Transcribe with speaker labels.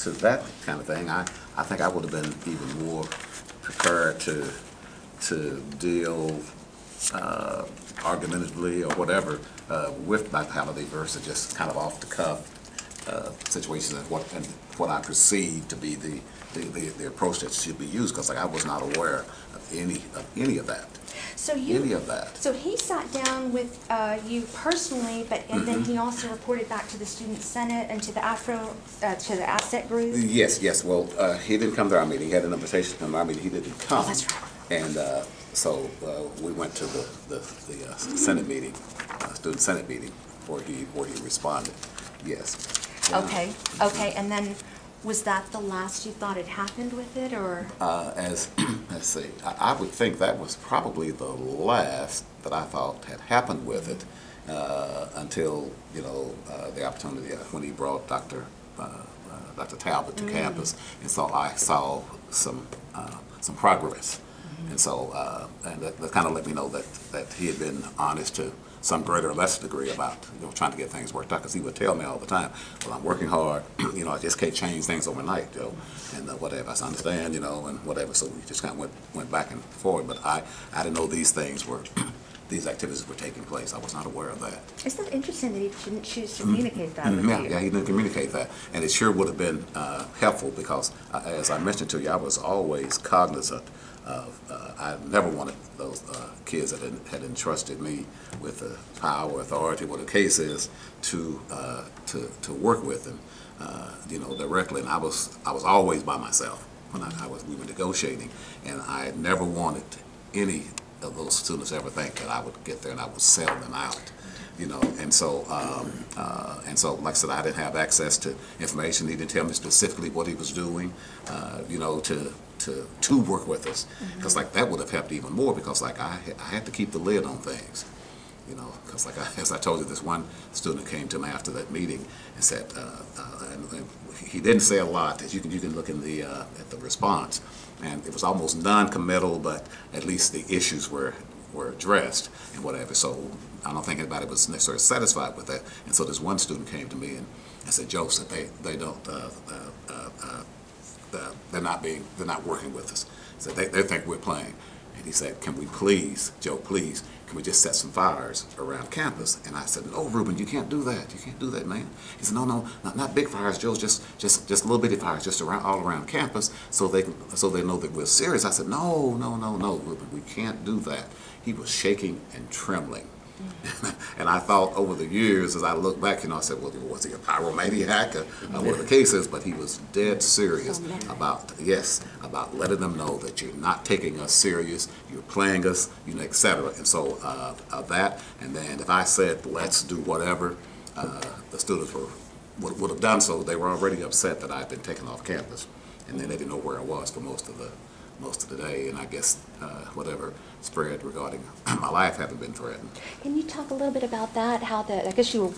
Speaker 1: to that kind of thing, I think I would have been even more prepared to deal argumentatively or whatever with vitality versus just kind of off the cuff situations and what I perceived to be the approach that should be used, because like, I was not aware of any of that.
Speaker 2: So So he sat down with you personally, and then he also reported back to the Student Senate and to the to the asset group.
Speaker 1: Yes. Well, he didn't come to our meeting. He had an invitation to come to our meeting. He didn't come.
Speaker 2: Oh, that's right.
Speaker 1: And so we went to the Senate meeting, Student Senate meeting, where he responded. Yes.
Speaker 2: Okay. And then, was that the last you thought had happened with it, or?
Speaker 1: Let's see, I would think that was probably the last that I thought had happened with it until, the opportunity when he brought Dr. Talbot to campus, and so I saw some progress. And so, and that kind of let me know that he had been honest to some greater or lesser degree about trying to get things worked out, because he would tell me all the time, well, I'm working hard, I just can't change things overnight, and whatever. I understand, and whatever. So we just kind of went back and forward. But I didn't know these things were, these activities were taking place. I was not aware of that.
Speaker 2: Isn't that interesting that he didn't choose to communicate that with you?
Speaker 1: Yeah, he didn't communicate that, and it sure would have been helpful, because as I mentioned to you, I was always cognizant of, I never wanted those kids that had entrusted me with the power, authority, what the case is, to work with them, directly. And I was always by myself when we were negotiating, and I never wanted any of those students ever think that I would get there and I would sell them out. And so like I said, I didn't have access to information. He didn't tell me specifically what he was doing, to work with us, because like that would have helped even more, because like I had to keep the lid on things, because like as I told you, this one student came to me after that meeting and said, and he didn't say a lot. As you can look in the at the response, and it was almost non-committal, but at least the issues were addressed and whatever. So I don't think anybody was necessarily satisfied with that. And so this one student came to me and said, Joe said they don't they're not working with us. So they think we're playing. And he said, can we please, Joe, please, can we just set some fires around campus? And I said, no, Ruben, you can't do that. You can't do that, man. He said, no, not big fires, Joe, just little bitty fires, just all around campus, so they know that we're serious. I said, no, Ruben, we can't do that. He was shaking and trembling. And I thought over the years, as I look back, I said, well, was he a pyromaniac or what the case is? But he was dead serious about letting them know that you're not taking us serious, you're playing us, etc. And so that, and then if I said, let's do whatever, the students would have done so. They were already upset that I'd been taken off campus, and then they didn't know where I was for most of the day, and I guess whatever spread regarding my life hadn't been threatened.
Speaker 2: Can you talk a little bit about that? I guess you were